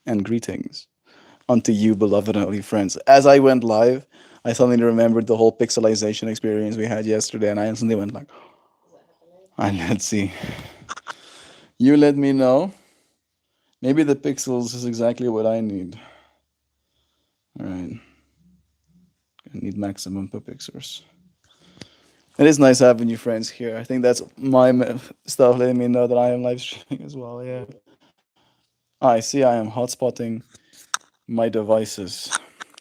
and greetings unto you, beloved and holy friends. As I went live, I suddenly remembered the whole pixelization experience we had yesterday, and I instantly went like, and let's see. You let me know. Maybe the pixels is exactly what I need. All right. I need maximum per pixels. It is nice having you friends here. I think that's my stuff letting me know that I am live streaming as well. Yeah. I see I am hotspotting my devices.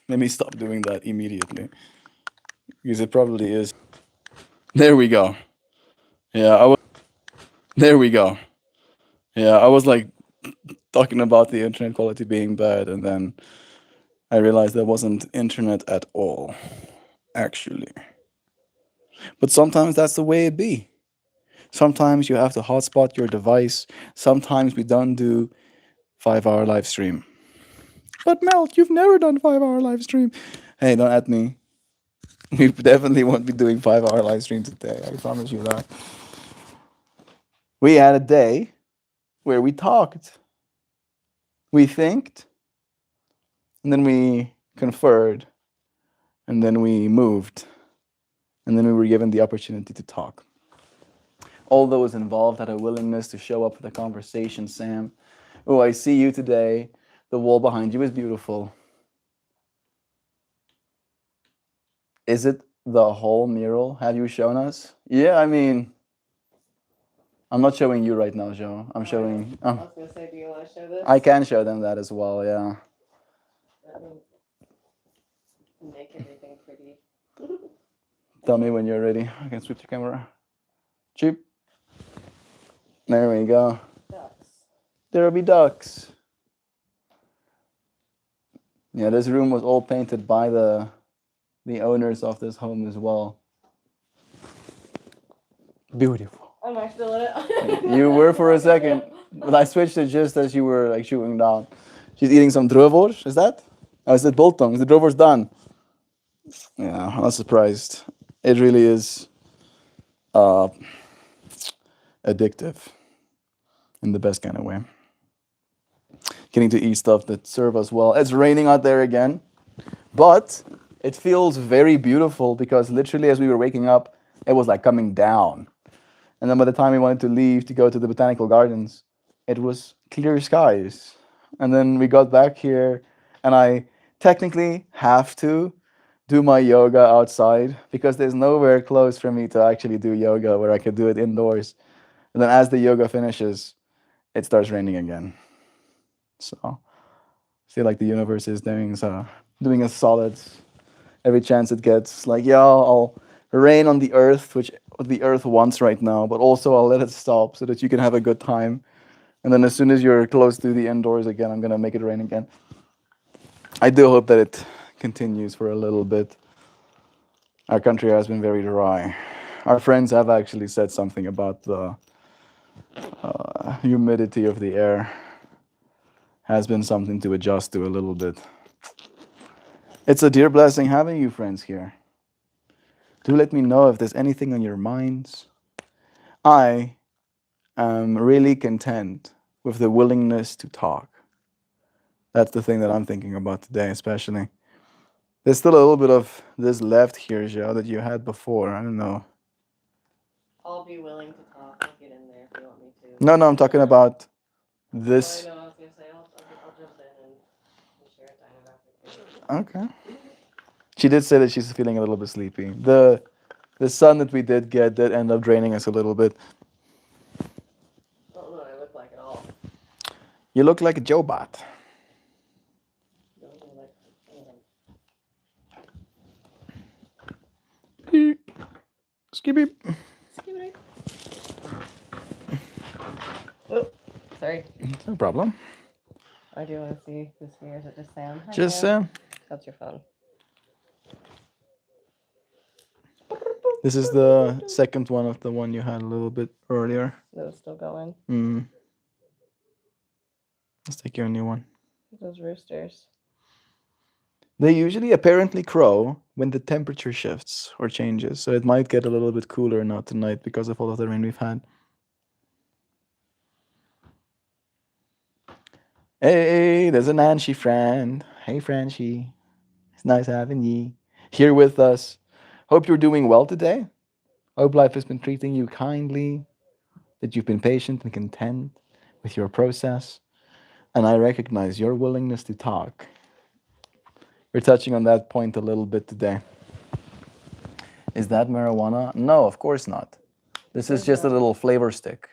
Let me stop doing that immediately because it probably is. There we go. Yeah, there we go. Yeah, I was like talking about the internet quality being bad, and then I realized that wasn't internet at all, actually. But sometimes that's the way it be. Sometimes you have to hotspot your device. Sometimes we don't do 5 hour live stream. But Melt, you've never done 5 hour live stream. Hey, don't at me. We definitely won't be doing 5 hour live stream today. I promise you that. We had a day where we talked, we thinked, and then we conferred, and then we moved, and then we were given the opportunity to talk. All those involved had a willingness to show up for the conversation, Sam. Oh, I see you today. The wall behind you is beautiful. Is it the whole mural? Have you shown us? Yeah, I mean, I'm not showing you right now, Joe. I'm showing. I was gonna say, do you want to show this? I can show them that as well. Yeah. Let me make everything pretty. Tell me when you're ready. I can switch the camera. Cheap. There we go. Ducks. There'll be ducks. Yeah, this room was all painted by the owners of this home as well. Beautiful. Am I still in it? You were for a second, but I switched it just as you were like shooting down. She's eating some droevors. Is that? Oh, is it biltong? Is the droevors done? Yeah, I'm not surprised. It really is uh, addictive in the best kind of way. Getting to eat stuff that serve us well. It's raining out there again, but it feels very beautiful because literally as we were waking up, it was like coming down. And then by the time we wanted to leave to go to the botanical gardens, it was clear skies. And then we got back here, and I technically have to do my yoga outside because there's nowhere close for me to actually do yoga where I could do it indoors. And then as the yoga finishes, it starts raining again. So I feel like the universe is doing us solids every chance it gets. Like, yeah, I'll rain on the earth, which the earth wants right now, but also I'll let it stop so that you can have a good time. And then as soon as you're close to the indoors again, I'm gonna make it rain again. I do hope that it continues for a little bit. Our country has been very dry. Our friends have actually said something about the humidity of the air. Has been something to adjust to a little bit. It's a dear blessing having you friends here. Do let me know if there's anything on your minds. I am really content with the willingness to talk. That's the thing that I'm thinking about today, especially. There's still a little bit of this left here, Joe, that you had before. I don't know. I'll be willing to talk. I'll get in there if you want me to. No, no, I'm talking about Oh, I this. know. I was gonna say I'll jump in and share a time about Okay. She did say that she's feeling a little bit sleepy. The sun that we did get did end up draining us a little bit. I don't know what I look like at all. You look like a Joe Bot. Don't look like Skippy. Oh, sorry. No problem. I do want to see this here. Is it just Sam? Hi, Just Sam. That's your phone. this is the second one of the one you had a little bit earlier. No, it's still going. Let's take you a new one. Those roosters. They usually apparently crow when the temperature shifts or changes, so it might get a little bit cooler now tonight because of all of the rain we've had. Hey, there's a Nancy friend. Hey, Francie. It's nice having ye here with us. Hope you're doing well today. Hope life has been treating you kindly, that you've been patient and content with your process. And I recognize your willingness to talk. We're touching on that point a little bit today. Is that marijuana? No, of course not. This is just a little flavor stick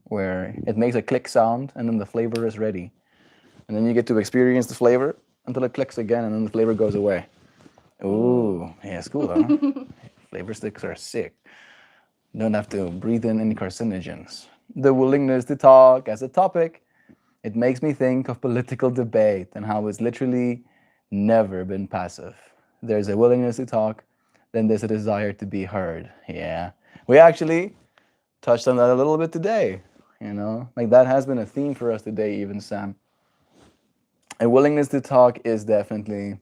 where it makes a click sound and then the flavor is ready. And then you get to experience the flavor until it clicks again and then the flavor goes away. Ooh, yeah, it's cool, huh? Flavor sticks are sick. You don't have to breathe in any carcinogens. The willingness to talk as a topic, it makes me think of political debate and how it's literally never been passive. There's a willingness to talk, then there's a desire to be heard. Yeah. We actually touched on that a little bit today. Like that has been a theme for us today, even Sam. A willingness to talk is definitely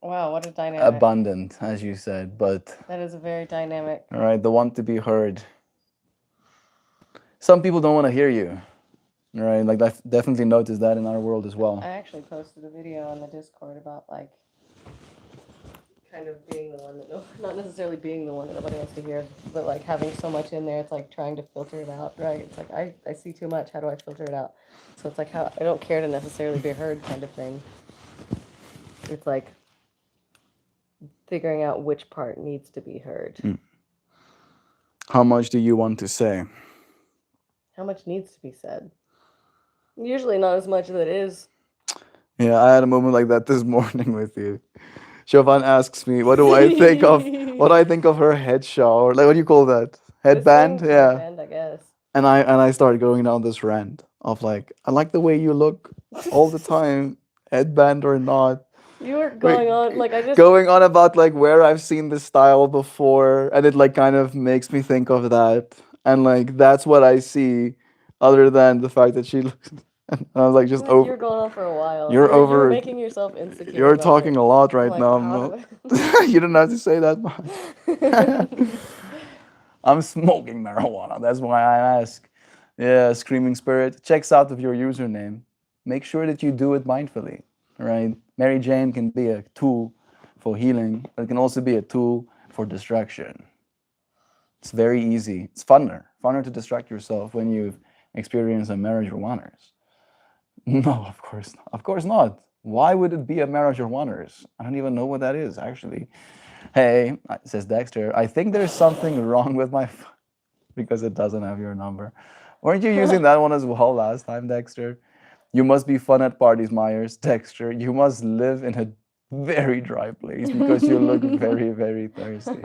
Wow, what a dynamic. abundant, as you said, but That is a very dynamic. all right, the want to be heard. Some people don't want to hear you, right? Like I've definitely noticed that in our world as well. I actually posted a video on the Discord about like kind of being the one that not necessarily being the one that nobody wants to hear, but like having so much in there, it's like trying to filter it out, right? It's like I see too much. How do I filter it out? So it's like how I don't care to necessarily be heard kind of thing. It's like figuring out which part needs to be heard. How much do you want to say? How much needs to be said? Usually not as much as it is. Yeah, I had a moment like that this morning with you. Siobhan asks me, "What do I think of? What I think of her head shower? Like, what do you call that? Headband? Yeah." Headband, I guess. And I started going down this rant of like, I like the way you look all the time, headband or not. You were going on like I just Going on about like where I've seen this style before, and it like kind of makes me think of that, and like that's what I see, other than the fact that she looks. And I was like, just you were over. going on for a while. You're You were over. making yourself insecure. You're about talking it. a lot I'm right like, now. how I'm do not- you didn't have to say that much. I'm smoking marijuana. That's why I ask. Yeah, Screaming Spirit checks out of your username. Make sure that you do it mindfully, right? Mary Jane can be a tool for healing, but it can also be a tool for distraction. It's very easy. It's funner to distract yourself when you've experienced a marriage of wonders. No, of course not. Of course not. Why would it be a marriage of wonders? I don't even know what that is, actually. Hey, says Dexter, I think there's something wrong with my phone because it doesn't have your number. Weren't you using that one as well last time, Dexter? You must be fun at parties, Myers. Dexter, you must live in a very dry place because you look very, very thirsty.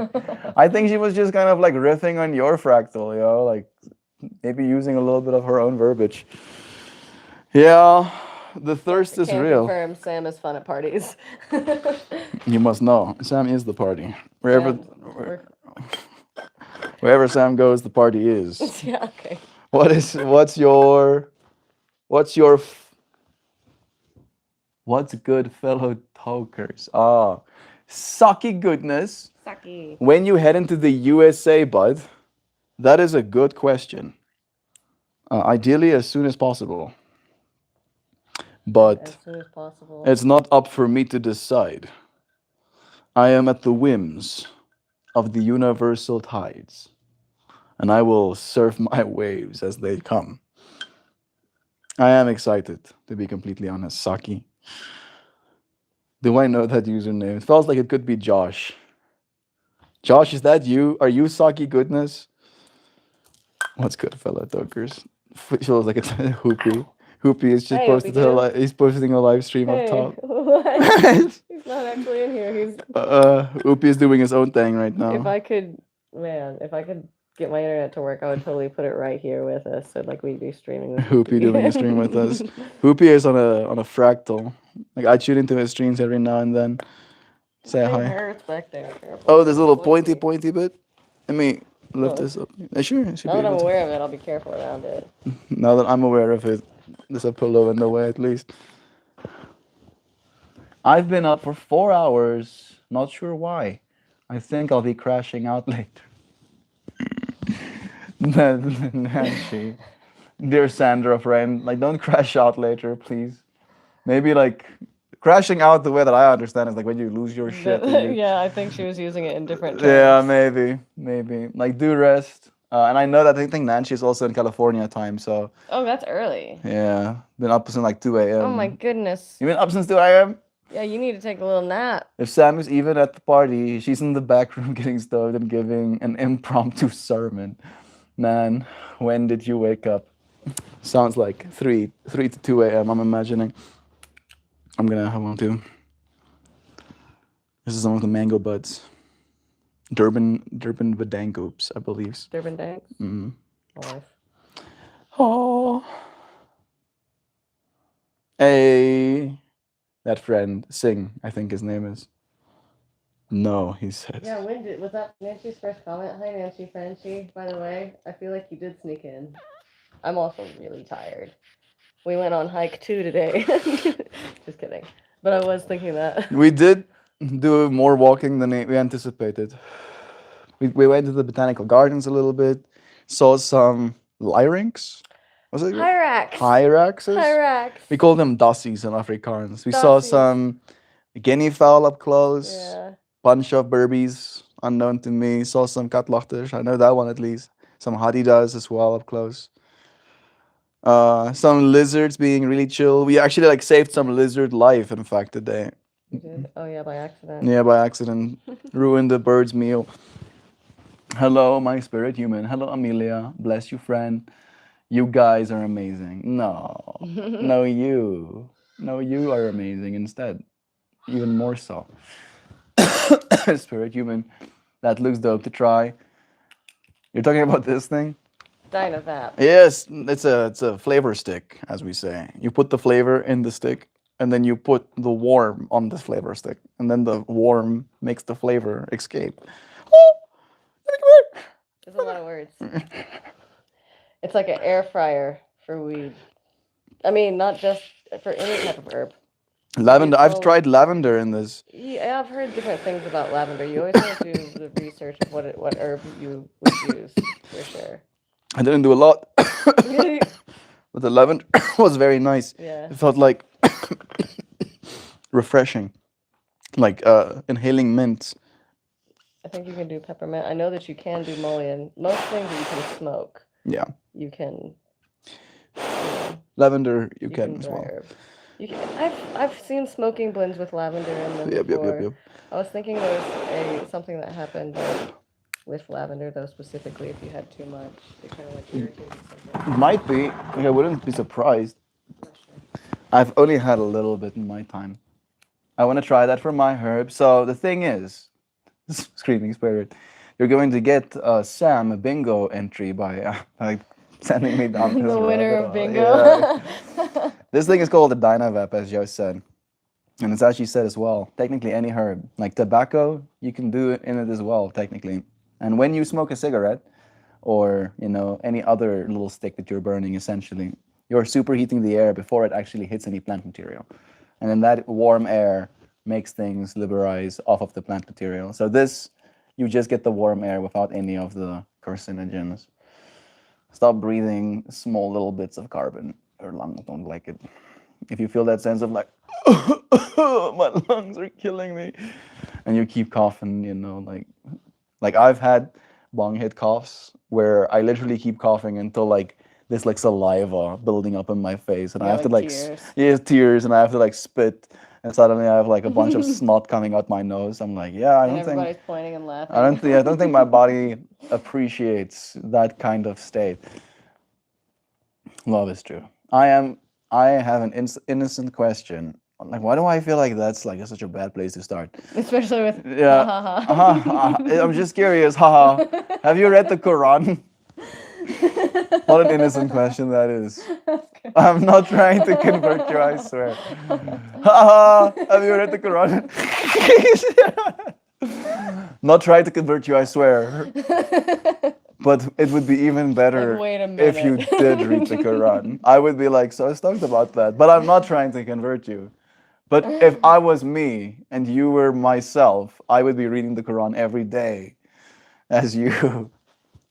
I think she was just kind of like riffing on your fractal, like maybe using a little bit of her own verbiage. Yeah, the thirst is Can real. confirm Sam is fun at parties. You must know, Sam is the party. Wherever, We're- wherever Sam goes, the party is. yeah, okay. What's your what's good, fellow talkers? Ah, sucky goodness. Saki. When you head into the USA, bud, that is a good question. Ideally, as soon as possible. But As soon as possible. it's not up for me to decide. I am at the whims of the universal tides, and I will surf my waves as they come. I am excited, to be completely honest. Saki. Do I know that username? It feels like it could be Josh. Josh, is that you? Are you Saki Goodness? What's good, fellow talkers? Feels like it's Hoopy. Hoopy is just Hey, posted Hoopy he's posting a live stream up Hey, top. what? He's not actually in here. He's. Hoopy is doing his own thing right now. If I could get my internet to work, I would totally put it right here with us. So like we'd be streaming with Hoopy doing a stream with us. Hoopy is on a fractal. Like I tune into his streams every now and then. Say It hi. hurts back there. Careful. Oh, there's a little Pointy. pointy bit. Let me lift Oh. this up. Sure, it should Now be that I'm able to. aware of it, I'll be careful around it. Now that I'm aware of it, there's a pillow in the way at least. I've been up for 4 hours. Not sure why. I think I'll be crashing out later. Nancy. Dear Sandra, friend, like don't crash out later, please. Maybe like crashing out the way that I understand is like when you lose your shit and you. Yeah, I think she was using it in different Yeah, terms. maybe. Like do rest. And I know that I think Nancy is also in California time, so Oh, that's early. yeah, been up since like 2 Oh my a.m. goodness. You been up since 2 a.m.? Yeah, you need to take a little nap. If Sam is even at the party, she's in the back room getting stoned and giving an impromptu sermon. Man, when did you wake up? Sounds like 3 to 2 a.m. I'm imagining. I'm gonna have one too. This is some of the mango buds. Durban Badangoops, I believe. Durban Danks. Mm. Life. Oh, hey, that friend Singh, I think his name is. No, he says. Yeah, was that Nancy's first comment? Hi, Nancy Frenchie. By the way, I feel like you did sneak in. I'm also really tired. We went on hike 2 today. Just kidding. But I was thinking that. We did do more walking than we anticipated. We went to the botanical gardens a little bit, saw some lyrinx. Was it? Hyrax. Hyraxes? Hyrax. We call them dassies in Afrikaans. We saw Dassies. some guinea fowl up close, Yeah. bunch of burbies unknown to me. Saw some katlachters. I know that one at least. Some hadidas as well up close. Some lizards being really chill. We actually like saved some lizard life, in fact, today. You did? Oh, yeah, by accident. Yeah, by accident. Ruined the bird's meal. Hello, my spirit human. Hello, Amelia. Bless you, friend. You guys are amazing. No, no, you. No, you are amazing instead. Even more so. Spirit human. That looks dope to try. You're talking about this thing? Dynavap. Yes, it's a flavor stick, as we say. You put the flavor in the stick, and then you put the worm on the flavor stick, and then the worm makes the flavor escape. Oh, There's a lot of words. It's like an air fryer for weed. I mean, not just for any type of herb. lavender. I've tried lavender in this. Yeah, I've heard different things about lavender. You always want to do the research of what herb you would use for sure. I didn't do a lot, but the lavender was very nice. Yeah. It felt like refreshing, like inhaling mint. I think you can do peppermint. I know that you can do mullein. Most things that you can smoke, Yeah, you can. lavender you can can as dry well. herb. You can, I've seen smoking blends with lavender in them Yep, before. yep. I was thinking there was something that happened with lavender though, specifically if you had too much, it kind of like irritated something. Might be. Like, I wouldn't be surprised. I've only had a little bit in my time. I want to try that for my herb. So the thing is, screaming spirit, you're going to get Sam a bingo entry by sending me down this The winner rabbit of hole. bingo. Yeah. This thing is called the Dynavap, as Joe said. And it's actually said as well, technically any herb. Like tobacco, you can do it in it as well, technically. And when you smoke a cigarette, or any other little stick that you're burning, essentially, you're superheating the air before it actually hits any plant material. And then that warm air makes things liberize off of the plant material. So this, you just get the warm air without any of the carcinogens. Stop breathing small little bits of carbon. Your lungs don't like it. If you feel that sense of like, my lungs are killing me, and you keep coughing, like I've had bong hit coughs where I literally keep coughing until like this like saliva building up in my face, and I have to like tears, and I have to like spit, and suddenly I have like a bunch of snot coming out my nose. I'm like, yeah, and everybody's pointing and laughing. I don't think my body appreciates that kind of state. Love is true. I have an innocent question. Like, why do I feel like that's like such a bad place to start? Especially with yeah. ha ha ha. I'm just curious. Haha. Have you read the Quran? What an innocent question that is. I'm not trying to convert you, I swear. Haha. Have you read the Quran? Not trying to convert you, I swear. But it would be even better if you did read the Quran. I would be like so stoked about that. But I'm not trying to convert you. But if I was me and you were myself, I would be reading the Quran every day as you.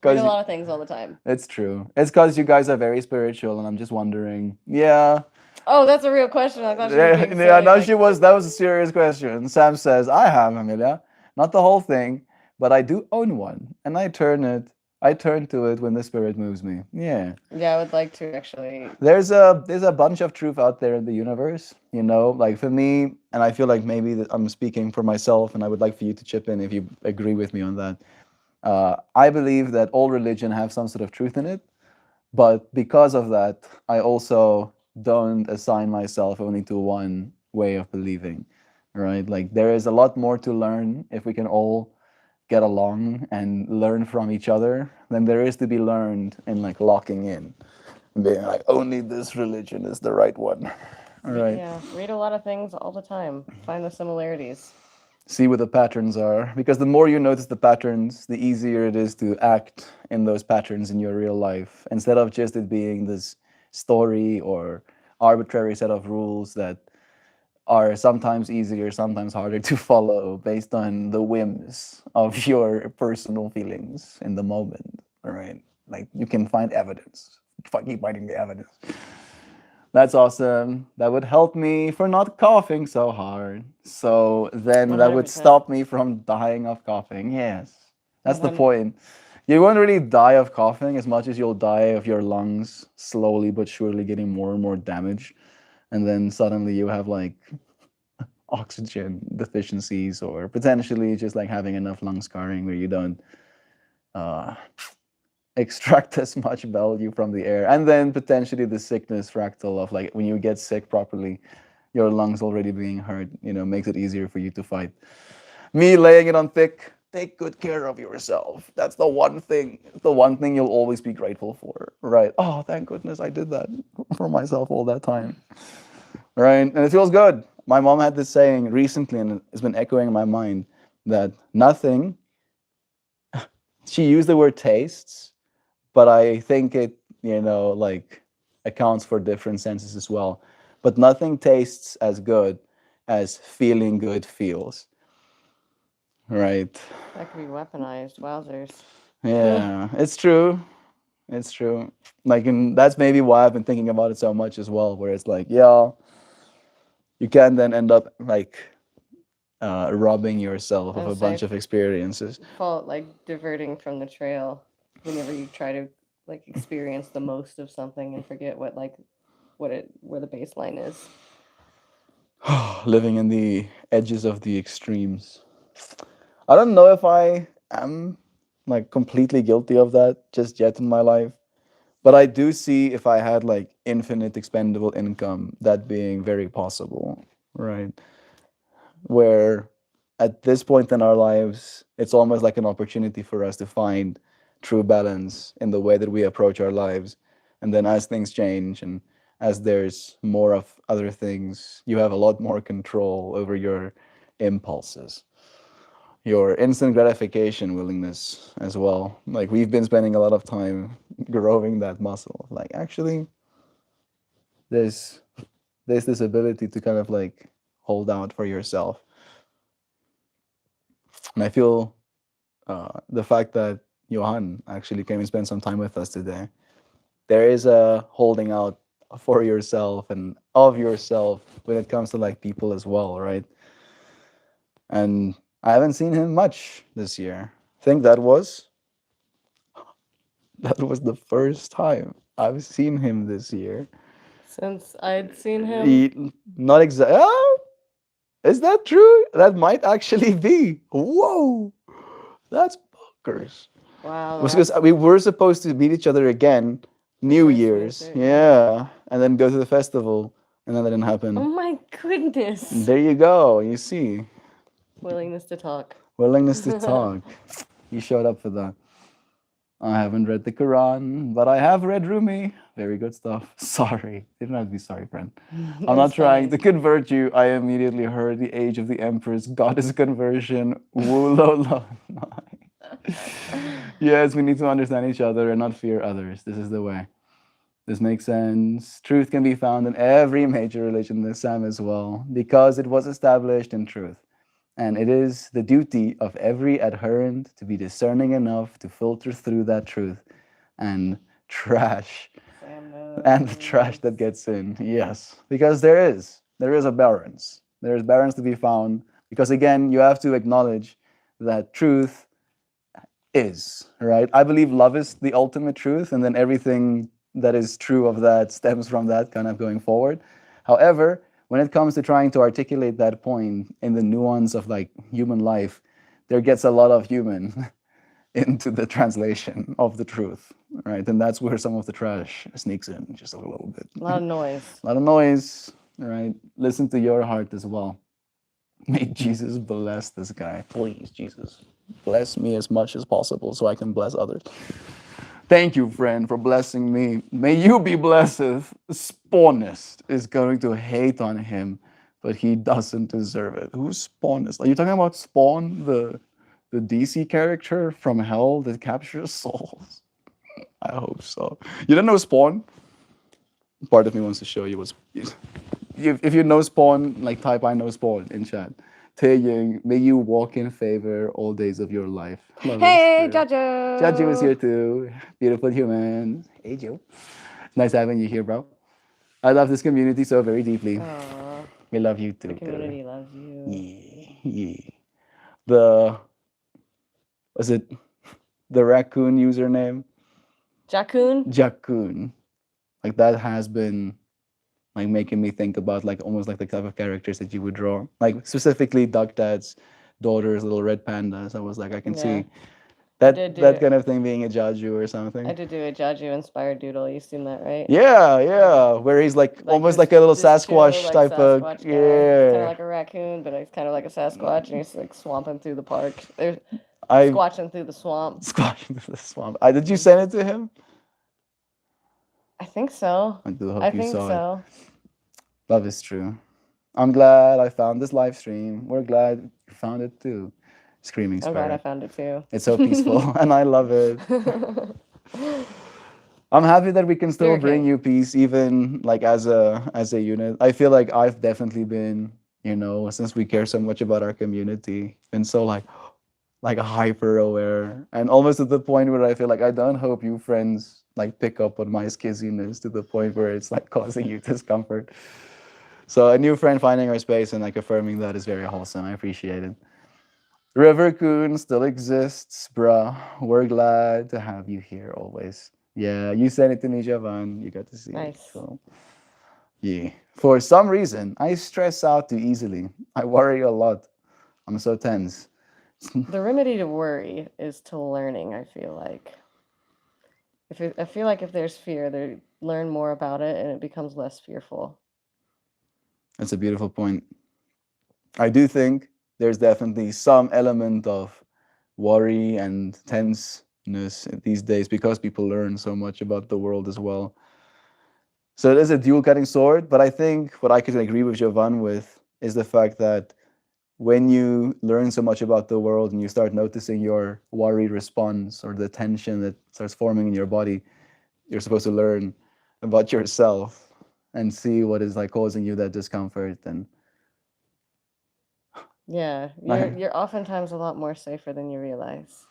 Read a Because lot of things all the time. it's true. It's because you guys are very spiritual, and I'm just wondering. Yeah, Oh, that's a real question. I thought she was yeah, being yeah. silly. No, Like, she was. That was a serious question. Sam says, "I have Amelia, not the whole thing, but I do own one, and I turn it. I turn to it when the spirit moves me." Yeah. yeah, I would like to actually. There's a bunch of truth out there in the universe, like for me, and I feel like maybe that I'm speaking for myself, and I would like for you to chip in if you agree with me on that. I believe that all religion have some sort of truth in it, but because of that, I also don't assign myself only to one way of believing, right? Like there is a lot more to learn if we can all get along and learn from each other than there is to be learned in like locking in and being like only this religion is the right one. All right. Yeah, read a lot of things all the time. Find the similarities. See what the patterns are, because the more you notice the patterns, the easier it is to act in those patterns in your real life instead of just it being this story or arbitrary set of rules that are sometimes easier, sometimes harder to follow based on the whims of your personal feelings in the moment. All right. Like you can find evidence. Keep finding the evidence. That's awesome. That would help me for not coughing so hard. So then that would 100%. stop me from dying of coughing. Yes. That's the 100. point. You won't really die of coughing as much as you'll die of your lungs slowly but surely getting more and more damage. And then suddenly you have like oxygen deficiencies or potentially just like having enough lung scarring where you don't uh, extract as much value from the air. And then potentially the sickness fractal of like when you get sick properly, your lungs already being hurt, makes it easier for you to fight. Me laying it on thick, take good care of yourself. That's the one thing you'll always be grateful for, right? Oh, thank goodness I did that for myself all that time, right? And it feels good. My mom had this saying recently, and it's been echoing in my mind that nothing, she used the word tastes, but I think it, like accounts for different senses as well. But nothing tastes as good as feeling good feels, right? That could be weaponized. Wowzers. Yeah, it's true. It's true. Like, and that's maybe why I've been thinking about it so much as well, where it's like, yeah, you can then end up like robbing yourself I of would a bunch say of experiences. fault like diverting from the trail whenever you try to like experience the most of something and forget where the baseline is. Living in the edges of the extremes. I don't know if I am like completely guilty of that just yet in my life, but I do see if I had like infinite expendable income, that being very possible, right? Where at this point in our lives, it's almost like an opportunity for us to find true balance in the way that we approach our lives. And then as things change and as there's more of other things, you have a lot more control over your impulses, your instant gratification willingness as well. Like we've been spending a lot of time growing that muscle. Like actually, there's there's this ability to kind of like hold out for yourself. And I feel the fact that Johan actually came and spent some time with us today. There is a holding out for yourself and of yourself when it comes to like people as well, right? And I haven't seen him much this year. I think that was the first time I've seen him this year. Since I'd seen him, Not exactly. Oh, is that true? That might actually be. Whoa, that's bonkers. wow, Because that's we were supposed to meet each other again, the New first Year's, visit. Yeah. yeah, and then go to the festival, and then that didn't Oh happen. my goodness. There you go. You see, Willingness to talk. willingness to talk. You showed up for that. I haven't read the Quran, but I have read Rumi. Very good stuff. Sorry. Didn't have to be sorry, friend. I'm not That's trying to fine. convert you. I immediately heard the age of the empress, goddess conversion. Woo lo lo. Yes, we need to understand each other and not fear others. This is the way. This makes sense. Truth can be found in every major religion, the Islam as well, because it was established in truth. And it is the duty of every adherent to be discerning enough to filter through that truth and trash Sam and the trash knows. that gets in. Yes, because there is a balance. There is balance to be found. Because again, you have to acknowledge that truth is, right? I believe love is the ultimate truth, and then everything that is true of that stems from that kind of going forward. However, when it comes to trying to articulate that point in the nuance of like human life, there gets a lot of human into the translation of the truth, right? And that's where some of the trash sneaks in just a little bit. A lot of noise. A lot of noise, right? Listen to your heart as well. May Jesus bless this guy. Please, Jesus, bless me as much as possible so I can bless others. Thank you, friend, for blessing me. May you be blessed. Spawnist is going to hate on him, but he doesn't deserve it. Who's Spawnist? Are you talking about Spawn, the DC character from hell that captures souls? I hope so. You don't know Spawn? Part of me wants to show you what's. If you know Spawn, like type I know Spawn in chat. Taeyong, may you walk in favor all days of your life. Love is Hey, true. Jaju is Jojo! here too. Beautiful human. Hey Joe. Nice having you here, bro. I love this community so very deeply. Aw, We love you the too, girl. community loves you. Yeah, yeah. The was it the raccoon username? Jakun? Jakun. Like that has been like making me think about like almost like the type of characters that you would draw. Like specifically Duck Dad's daughter's little red pandas. I was like, I can Yeah. see I did do that it. kind of thing being a Jaju or I something. did do a Jaju inspired doodle. You've seen that, right? Yeah, yeah. Where he's like Like almost like a little this chill Sasquatch like type of Sasquatch guy. He's kind of yeah. like a raccoon, but he's kind of like a Sasquatch, and he's like swamping through the park. They're I squatching through the swamp. squashed into the swamp. Did you send it to him? I think so. I do I hope you think saw it. so. Love is true. I'm glad I found this live stream. We're glad you found it too. Screaming I'm glad I Spirit. found it too. It's so peaceful and I love it. I'm happy that we can still Spirit bring King. you peace even like as a unit. I feel like I've definitely been, since we care so much about our community, been so like hyper aware and almost at the point where I feel like I don't hope you friends like pick up on my skizziness to the point where it's like causing you discomfort. So a new friend finding our space and like affirming that is very wholesome. I appreciate it. River Coon still exists, bruh. We're glad to have you here always. Yeah, you sent it to me, Javan. You got to see it. Nice. So, yeah. For some reason, I stress out too easily. I worry a lot. I'm so tense. The remedy to worry is to learning, I feel like. I feel like if there's fear, they learn more about it and it becomes less fearful. That's a beautiful point. I do think there's definitely some element of worry and tenseness these days because people learn so much about the world as well. So it is a dual cutting sword, but I think what I could agree with Jovan with is the fact that when you learn so much about the world and you start noticing your worry response or the tension that starts forming in your body, you're supposed to learn about yourself and see what is like causing you that discomfort. And Yeah, you're oftentimes a lot more safer than you realize.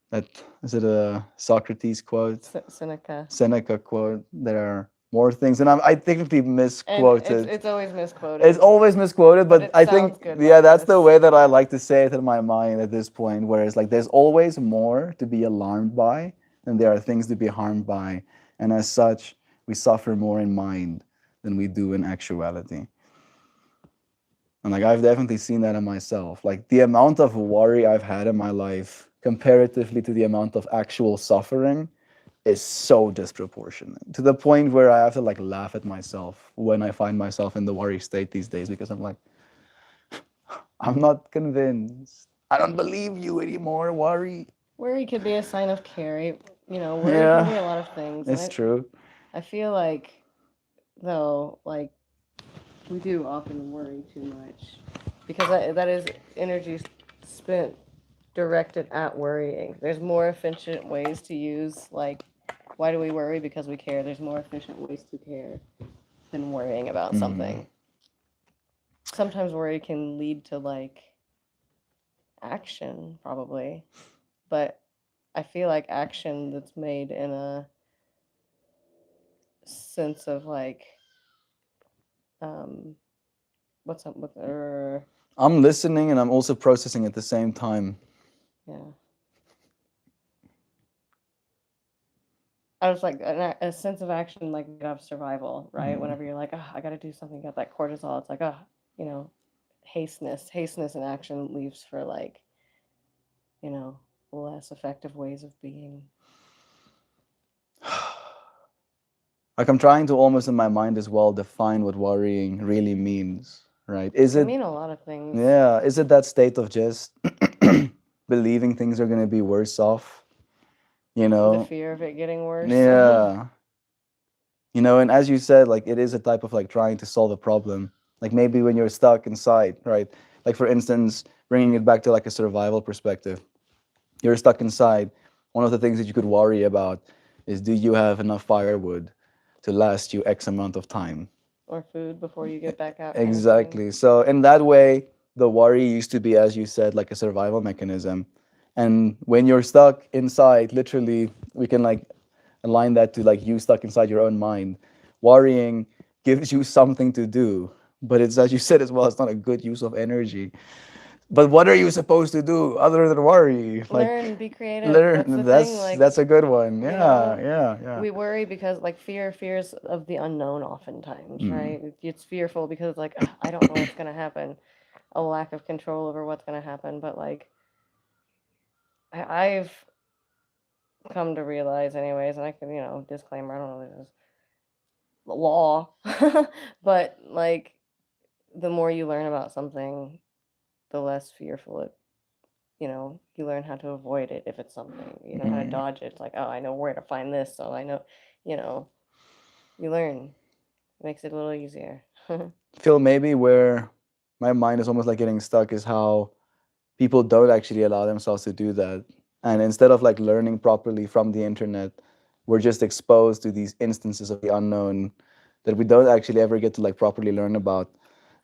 that is it a Socrates quote, Seneca. Seneca quote. There are more things, and I technically And misquoted. it's always misquoted. It's always misquoted, But but it I sounds think good yeah, like that's the this. way that I like to say it in my mind at this point. Whereas like there's always more to be alarmed by than there are things to be harmed by, and as such, we suffer more in mind than we do in actuality. And like I've definitely seen that in myself. Like the amount of worry I've had in my life comparatively to the amount of actual suffering is so disproportionate to the point where I have to like laugh at myself when I find myself in the worry state these days because I'm like, I'm not convinced. I don't believe you anymore, worry. Worry could be a sign of care. Worry can be Yeah, a lot of things, and it's true. I feel like though like we do often worry too much because that is energy spent directed at worrying. There's more efficient ways to use like why do we worry? Because we care. There's more efficient ways to care than worrying about Mm. something. sometimes worry can lead to like action, probably. But I feel like action that's made in a sense of like, um, what's up with her? I'm listening and I'm also processing at the same time. Yeah. I was like a sense of action, like made out of survival, right? Mm. Whenever you're like, oh, I got to do something, got that cortisol. It's like, oh, you know, hasteness in action leaves for like, you know, less effective ways of being. Like I'm trying to almost in my mind as well define what worrying really means, right? It Is can it, mean a lot of things. yeah, is it that state of just believing things are going to be worse off, you The know? fear of it getting worse. Yeah. You know, and as you said, like it is a type of like trying to solve a problem. Like maybe when you're stuck inside, right? Like for instance, bringing it back to like a survival perspective, you're stuck inside. One of the things that you could worry about is do you have enough firewood to last you X amount of time? Or food before you get back out, kind of thing. Exactly. So in that way, the worry used to be, as you said, like a survival mechanism. And when you're stuck inside, literally, we can like align that to like you stuck inside your own mind. Worrying gives you something to do, but it's as you said as well, it's not a good use of energy. But what are you supposed to do other than worry? Like Learn, be creative. That's learn. the thing. That's Like, a good one. you Yeah, know, yeah, yeah. we worry because like fears of the unknown oftentimes, Mm. right? It's fearful because it's like, "Ugh, I don't know what's gonna happen, a lack of control over what's gonna happen. But like, I've come to realize, anyways, and I can, disclaimer, I don't know if this is law, but like, the more you learn about something, the less fearful it, you learn how to avoid it if it's something, you know how to Mm. dodge it. It's like, oh, I know where to find this, so I know, you know, you learn. It makes it a little easier. Feel maybe where my mind is almost like getting stuck is how people don't actually allow themselves to do that. And instead of like learning properly from the internet, we're just exposed to these instances of the unknown that we don't actually ever get to like properly learn about.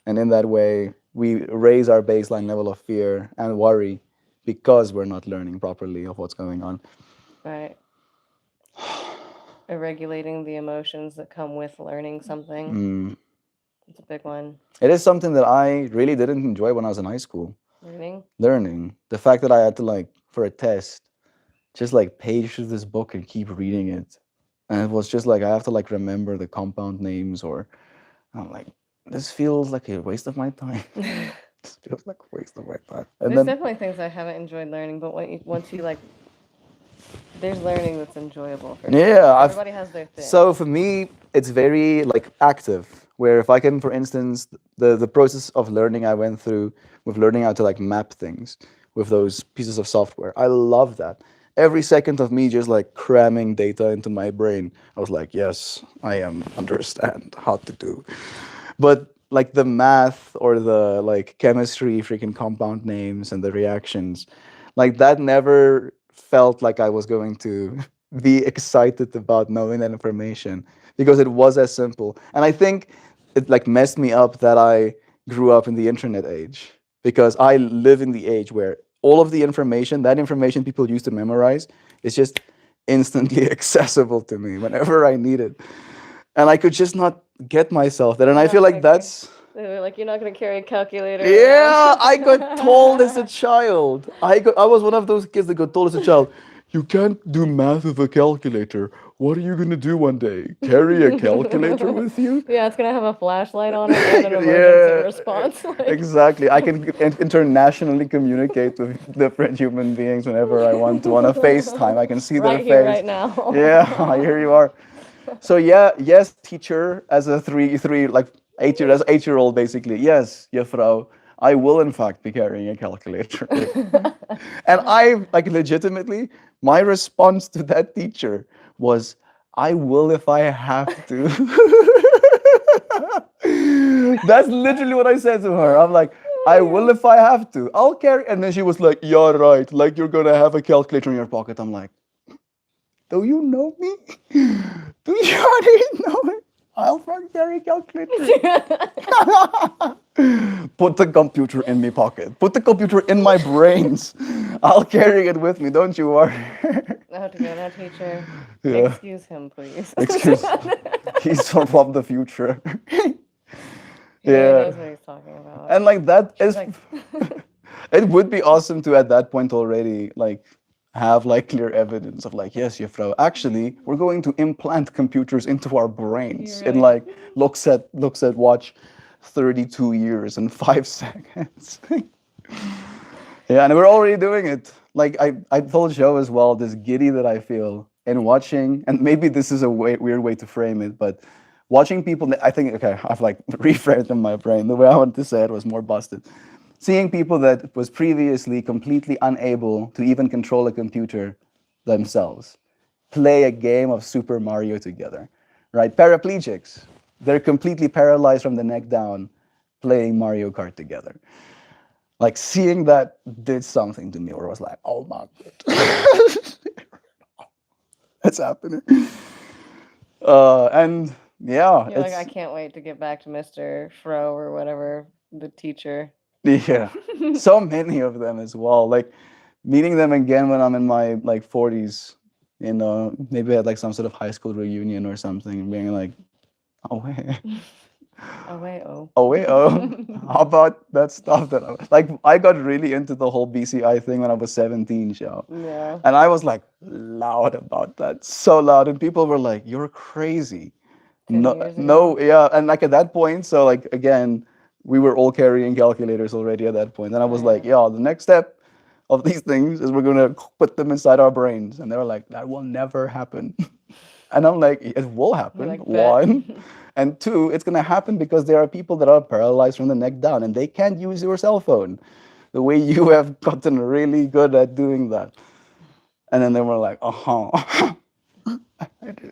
And in that way, we raise our baseline level of fear and worry because we're not learning properly of what's going on. Right. Regulating the emotions that come with learning something. Mm. It's a big one. It is something that I really didn't enjoy when I was in high school. Learning. Learning. The fact that I had to like, for a test, just like page through this book and keep reading it. And it was just like I have to like remember the compound names or I'm like, this feels like a waste of my time. This feels like a waste of my time. And There's then definitely things I haven't enjoyed learning, but once you like, there's learning that's enjoyable for sure. yeah, I've Everybody has their thing. so for me it's very like active. Where if I can, for instance, the process of learning I went through with learning how to like map things with those pieces of software, I love that. Every second of me just like cramming data into my brain, I was like, yes, I am understand how to do. But like the math or the like chemistry, freaking compound names and the reactions, like that never felt like I was going to be excited about knowing that information because it was as simple. And I think it like messed me up that I grew up in the internet age because I live in the age where all of the information, that information people used to memorize, is just instantly accessible to me whenever I need it. And I could just not get myself there. And You're I feel not like gonna. that's, They were like, you're not gonna carry a calculator around. yeah, I got told as a child. I was one of those kids that got told as a child, you can't do math with a calculator. What are you gonna do one day? Carry a calculator with you? Yeah, it's gonna have a flashlight on it and an emergency Yeah, response. Like, exactly. I can internationally communicate with different human beings whenever I want to. On a FaceTime, I can see their right here, face. right now. Yeah, here you are. So yeah, yes, teacher, as a like 8 year as 8 year old basically. Yes, juffrouw, I will in fact be carrying a calculator. And I like legitimately, my response to that teacher was, I will if I have to. That's literally what I said to her. I'm like, I will if I have to. I'll carry. And then she was like, yeah, right. Like you're gonna have a calculator in your pocket. I'm like, do you know me? Do you already know me? I'll fucking carry a calculator. Put the computer in my pocket. Put the computer in my brains. I'll carry it with me. Don't you worry. I have to go now, teacher. Yeah. Excuse him, please. Excuse. He's from the future. He really Yeah. knows what he's talking about. And like that She's is, like, it would be awesome to at that point already like have like clear evidence of like, yes, Jeffro, actually we're going to implant computers into our brains you in really? like looks at watch 32 years and 5 seconds. Yeah, and we're already doing it. Like I told Joe as well, this giddy that I feel in watching, and maybe this is a weird way to frame it, but watching people, I think, okay, I've like rephrased in my brain. The way I wanted to say it was more busted. Seeing people that was previously completely unable to even control a computer themselves play a game of Super Mario together, right? Paraplegics, they're completely paralyzed from the neck down, playing Mario Kart together. Like seeing that did something to me, where I was like, "Oh my god, it's happening." And yeah, You're like, I it's can't wait to get back to Mr. Fro or whatever, the teacher. yeah, so many of them as well. Like meeting them again when I'm in my like 40s, maybe at like some sort of high school reunion or something, and being like, "Oh wait, Oh, wait, oh. oh wait, oh, how about that stuff that I got really into the whole BCI thing when I was 17, show. Yeah. And I was like loud about that, so loud, and people were like, "You're crazy." 10 No, years ago. no, yeah, and like at that point, so like again, we were all carrying calculators already at that point, and I Oh, was yeah. like, "Yeah, the next step of these things is we're gonna put them inside our brains," and they were like, "That will never happen." And I'm like, "It will You're happen. like, bet. One, and two, it's gonna happen because there are people that are paralyzed from the neck down, and they can't use your cell phone the way you have gotten really good at doing that." And then they were like, "Uh-huh."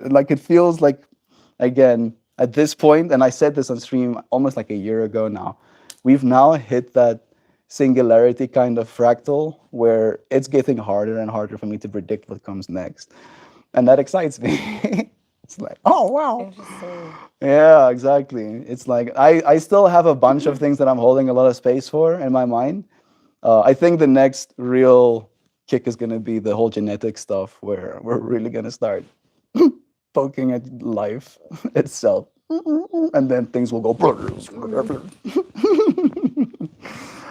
Like it feels like, again, at this point, and I said this on stream almost like a year ago now, we've now hit that singularity kind of fractal where it's getting harder and harder for me to predict what comes next. And that excites me. It's like, oh wow. Interesting. Yeah, exactly. It's like I still have a bunch of things that I'm holding a lot of space for in my mind. I think the next real kick is going to be the whole genetic stuff where we're really going to start poking at life itself. And then things will go.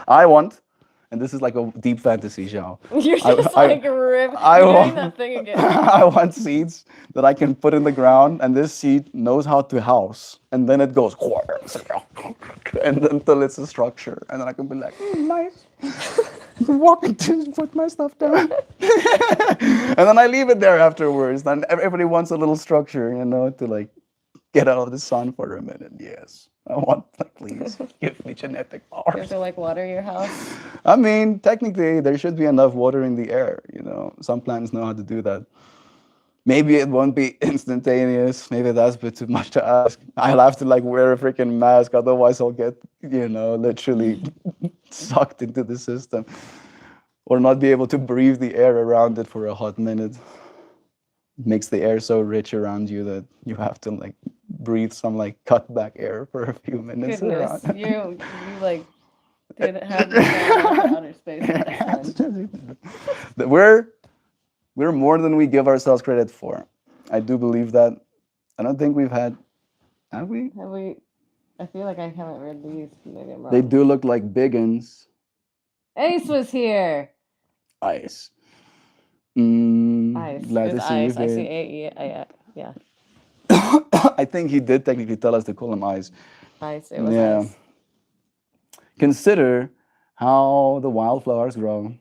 I want, and this is like a deep fantasy show. You're I, just I, like rip. I You're doing want, that thing again. I want seeds that I can put in the ground, and this seed knows how to house, and then it goes, and until it's a structure, and then I can be like, nice. Walking to put my stuff down, and then I leave it there afterwards. And everybody wants a little structure, to like get out of the sun for a minute. Yes, I want, like, please give me genetic You have powers. to like water your house. I mean, technically, there should be enough water in the air. Some plants know how to do that. Maybe it won't be instantaneous. Maybe that's a bit too much to ask. I'll have to like wear a freaking mask, otherwise I'll get, literally sucked into the system, or not be able to breathe the air around it for a hot minute. Makes the air so rich around you that you have to like breathe some like cutback air for a few minutes Goodness, around. you like didn't have me going into outer space at this one. That we're more than we give ourselves credit for. I do believe that. I don't think we've had. Have we? Have we? I feel like I haven't read these. Maybe I'm They wrong. do look like biggins. Ace was here. Ice. Ice. Glad to It's see you ice. I see here. A. Yeah. I think he did technically tell us to call him Ice. Ice. It was Yeah. ice. Consider how the wildflowers grow.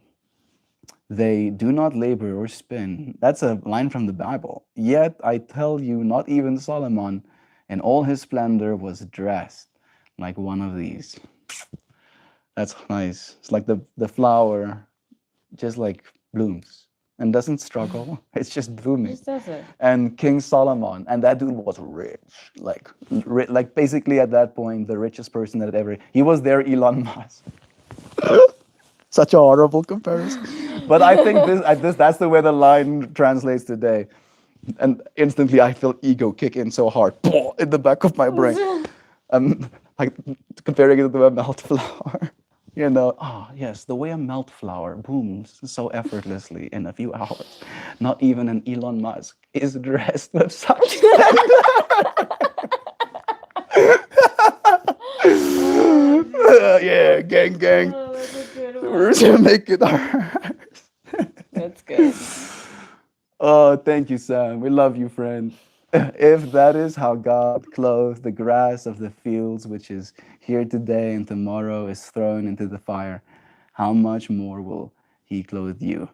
They do not labor or spin. That's a line from the Bible. Yet I tell you, not even Solomon in all his splendor was dressed like one of these. That's nice. It's like the flower just like blooms and doesn't struggle. It's just blooming. Just does it. And King Solomon, and that dude was rich, like basically at that point the richest person that ever. He was their Elon Musk. Such a horrible comparison, but I think that's the way the line translates today, and instantly I feel ego kick in so hard in the back of my brain. like comparing it to a melt flower. You know, ah, yes, the way a melt flower booms so effortlessly in a few hours. Not even an Elon Musk is dressed with such splendor. Oh, Jesus. Yeah, gang, gang. Oh, that's a good We're one. gonna make it ours. That's good. Oh, thank you, Sam. We love you, friend. If that is how God clothed the grass of the fields, which is here today and tomorrow is thrown into the fire, how much more will He clothe you?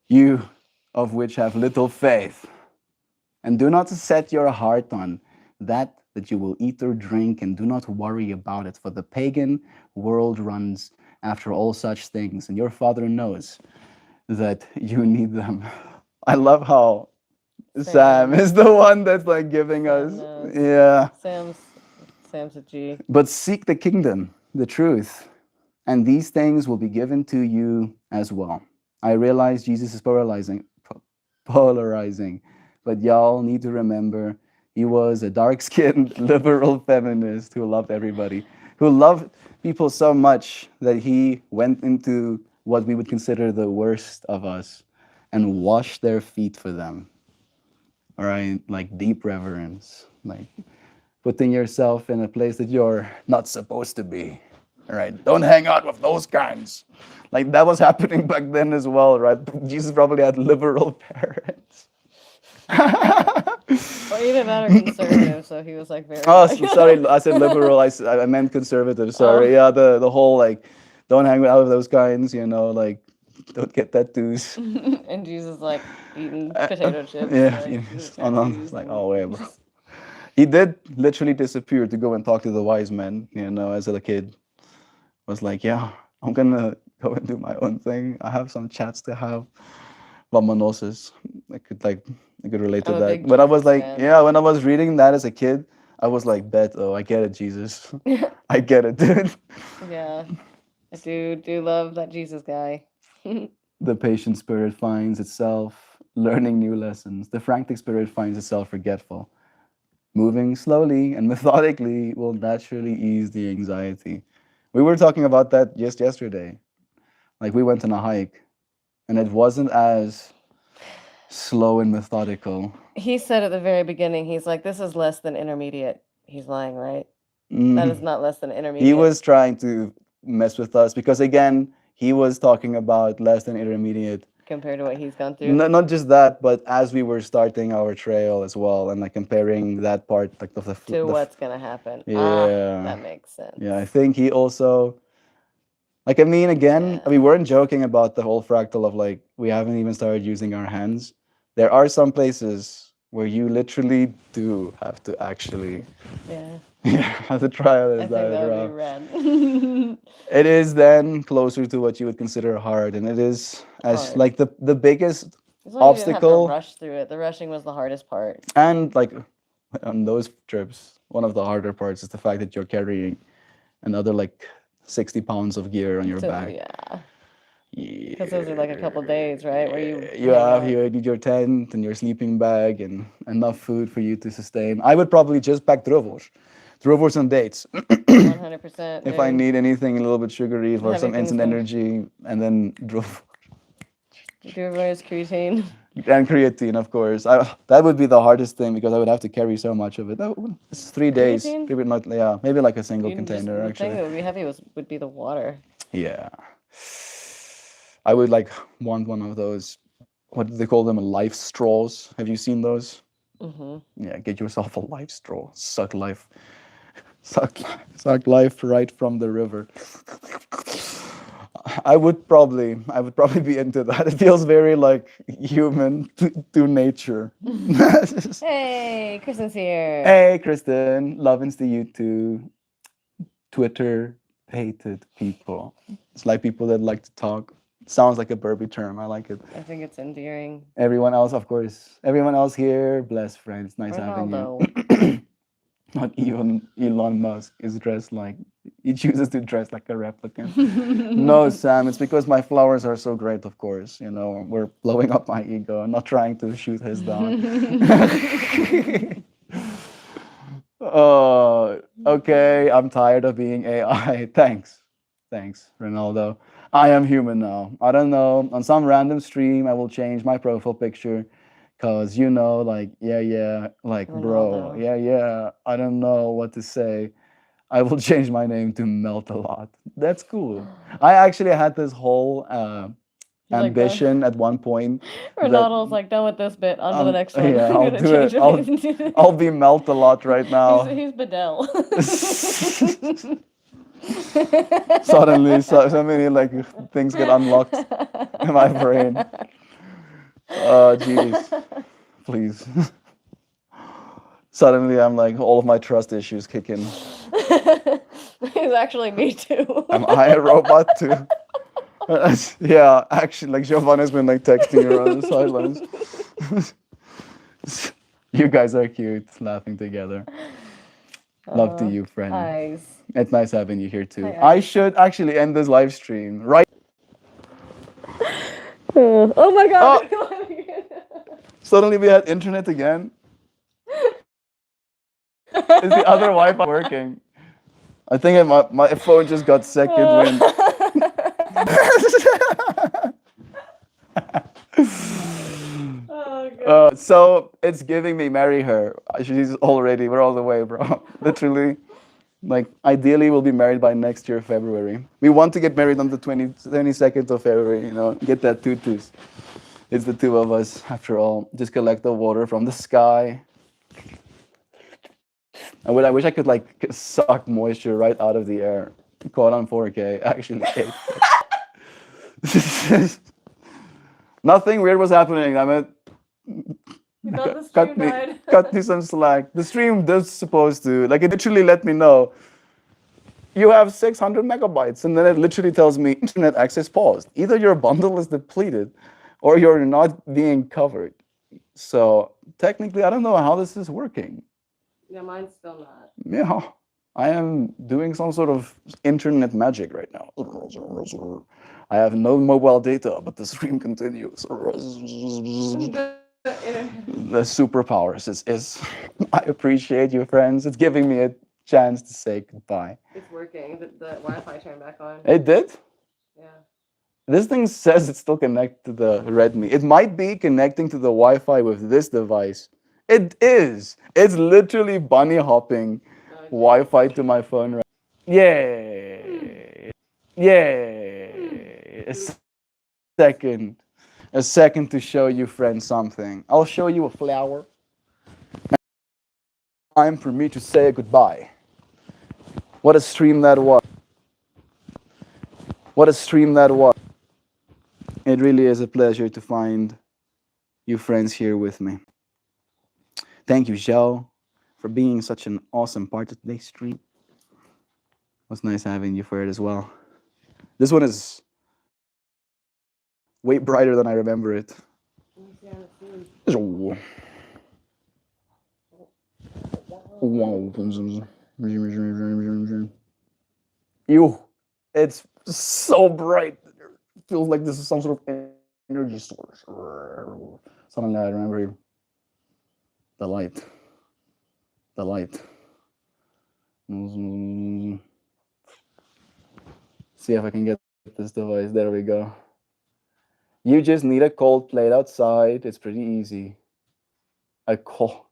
You, of which have little faith. And do not set your heart on that you will eat or drink, and do not worry about it, for the pagan world runs after all such things, and your Father knows that you need them. I love how Sam Sam. is the one that's like giving Sam us, knows. yeah. Sam's a G. But seek the kingdom, the truth, and these things will be given to you as well. I realize Jesus is polarizing, but y'all need to remember he was a dark skinned liberal feminist who loved everybody, who loved people so much that he went into what we would consider the worst of us and washed their feet for them. All right, like deep reverence, like putting yourself in a place that you're not supposed to be. All right, don't hang out with those kinds. Like that was happening back then as well, right? Jesus probably had liberal parents. Or even better, conservative. So he was like very Oh, like. sorry, I said liberal. I meant conservative. Sorry. Oh, Yeah, the whole like, don't hang out with those kinds. You know, like, don't get tattoos. and Jesus like eating Uh, uh, potato chips, yeah, like yeah, it's tattoos, like, and oh wait, bro. He did literally disappear to go and talk to the wise men. You know, as a kid, was like, yeah, I'm gonna go and do my own thing. I have some chats to have. Vamanosis. I could relate to I'm a that. big When I was Jesus like, fan. yeah, when I was reading that as a kid, I was like, bet, oh, I get it, Jesus. I get it, dude. Yeah, I do love that Jesus guy. The patient spirit finds itself learning new lessons. The frantic spirit finds itself forgetful. Moving slowly and methodically will naturally ease the anxiety. We were talking about that just yesterday. Like we went on a hike and it wasn't as slow and methodical. He said at the very beginning, he's like, "This is less than intermediate." He's lying, right? That is Mm. not less than He intermediate was trying to mess with us because again, he was talking about less than intermediate. compared to what he's gone through. Not just that, but as we were starting our trail as well, and like comparing that part, like of To the what's gonna happen. Ah, yeah, that makes yeah. I sense. think he also like. I mean, again, Yeah. we weren't joking about the whole fractal of like we haven't even started using our hands. There are some places where you literally do have to actually, Yeah. yeah, the trial I is think that that would be rough. rad. It is then closer to what you would consider hard, and it is as Hard. like the biggest As long as you didn't have to obstacle, rush through it. The rushing was the hardest part. and like on those trips, one of the harder parts is the fact that you're carrying another like 60 pounds of gear on your So back. yeah. Because those are like a couple days, right? Where you Yeah, you hang have out. your tent and your sleeping bag and enough food for you to sustain. I would probably just pack drovers and dates 100%, if I dude. need anything a little bit sugary for Heavy some things instant going. energy, and then drove Do everybody's creatine. and creatine, of course. That would be the hardest thing because I would have to carry so much of it. It's 3 days, Creatine? maybe not. Yeah, maybe like a single You just container the thing actually. that would be heavy would be the water. Yeah, I would like want one of those. What do they call them? Life straws. Have you seen those? Mm-hmm. Yeah, get yourself a life straw. Suck life, suck, suck life right from the river. I would probably be into that. It feels very like human to nature. Hey, Kristen's here. Hey, Kristen, lovins to you too. Twitter hated people. It's like people that like to talk. Sounds like a burby term. I like it. I think it's endearing. Everyone else, of course. Everyone else here, bless friends. Nice having Ronaldo. you. Not even Elon Musk is dressed like he chooses to dress like a replicant. No, Sam, it's because my flowers are so great, of course. You know, we're blowing up my ego. I'm not trying to shoot his down. Okay, I'm tired of being AI. Thanks. Thanks, Ronaldo. I am human now. I don't know. On some random stream, I will change my profile picture. Cause like, yeah, yeah, like, bro, Ronaldo. yeah, yeah. I don't know what to say. I will change my name to Melt a Lot. That's cool. I actually had this whole You're like done. ambition at one point that Ronaldo's like done with this bit. On to the next one. yeah, I'm I'll gonna do change it. him. I'll be Melt a Lot right now. He's Bedell. Suddenly, so many like things get unlocked in my brain. Jeez, please. Suddenly, I'm like all of my trust issues kick in. He's actually me too. Am I a robot too? Yeah, actually, like Giovanna's been like texting her on the sidelines. You guys are cute, laughing together. Love to you, friend. Eyes. It's nice having you here too. Hi, I eyes. should actually end this live stream right. Oh my Oh, god. suddenly we had internet again. Is the other Wi-Fi working? I think my phone just got second wind. Oh god. So it's giving me marry her. We're all the way, bro. Literally. Like, ideally, we'll be married by next year, February. We want to get married on the 22nd of February, get that tutus. It's the two of us, after all. Just collect the water from the sky. I wish I could, like, suck moisture right out of the air. Caught on 4K, actually. Nothing weird was happening. I mean, You thought the cut stream me, died. cut me some slack. The stream does supposed to, like, it literally let me know you have 600 megabytes, and then it literally tells me internet access paused. Either your bundle is depleted, or you're not being covered. So technically, I don't know how this is working. Yeah, mine's still not. Yeah, I am doing some sort of internet magic right now. I have no mobile data, but the stream continues. The superpowers is I appreciate you, friends. It's giving me a chance to say goodbye. It's working. The Wi-Fi turned back on. It did? Yeah. This thing says it's still connected to the Redmi. It might be connecting to the Wi-Fi with this device. It is. It's literally bunny hopping Wi-Fi to my phone. Yay! Yay! Second. A second to show you friends something. I'll show you a flower. Time for me to say goodbye. What a stream that was. What a stream that was. It really is a pleasure to find you friends here with me. Thank you, Zhao, for being such an awesome part of today's stream. It was nice having you for it as well. This one is way brighter than I remember it. Ew, it's so bright. It feels like this is some sort of energy source. Something that I remember. The light. The light. See if I can get this device. There we go. You just need a cold plate outside. It's pretty easy. A cold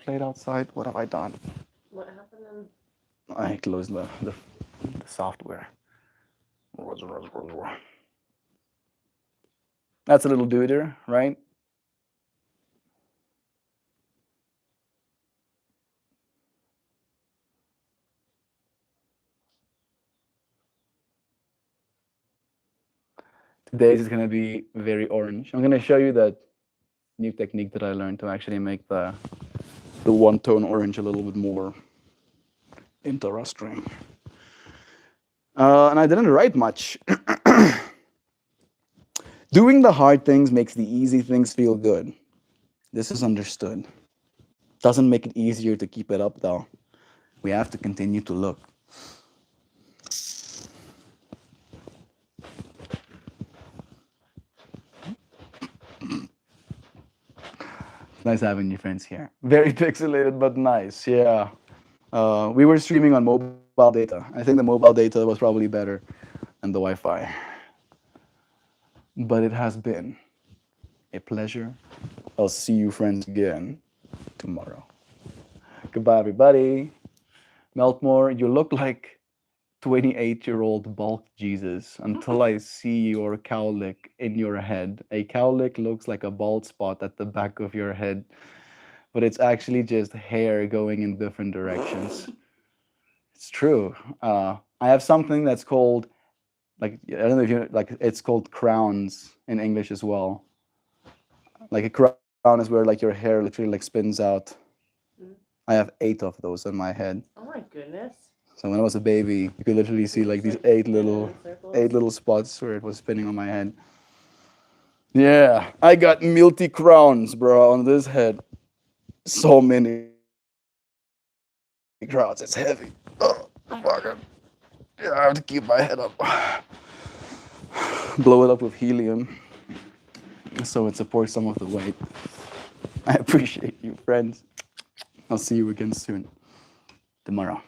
plate outside? What have I done? What happened? I closed the software. That's a little duder, right? Today is going to be very orange. I'm going to show you that new technique that I learned to actually make the one tone orange a little bit more interesting. And I didn't write much. Doing the hard things makes the easy things feel good. This is understood. Doesn't make it easier to keep it up, though. We have to continue to look. It's nice having you friends here. Very pixelated, but nice. Yeah. We were streaming on mobile data. I think the mobile data was probably better than the Wi-Fi. But it has been a pleasure. I'll see you friends again tomorrow. Goodbye, everybody. Meltmore, you look like 28-year-old bulk Jesus until I see your cowlick in your head. A cowlick looks like a bald spot at the back of your head, but it's actually just hair going in different directions. It's true. I have something that's called, like, I don't know if you like, it's called crowns in English as well. Like a crown is where like your hair literally like spins out. Mm. I have 8 of those on my head. Oh my goodness. So when I was a baby, you could literally see They like just these like eight spin it little in circles. eight little spots where it was spinning on my head. Yeah, I got multi crowns, bro, on this head. So many crowns. It's heavy. Oh, fuck it. Yeah, I have to keep my head up. Blow it up with helium so it supports some of the weight. I appreciate you, friends. I'll see you again soon. Tomorrow.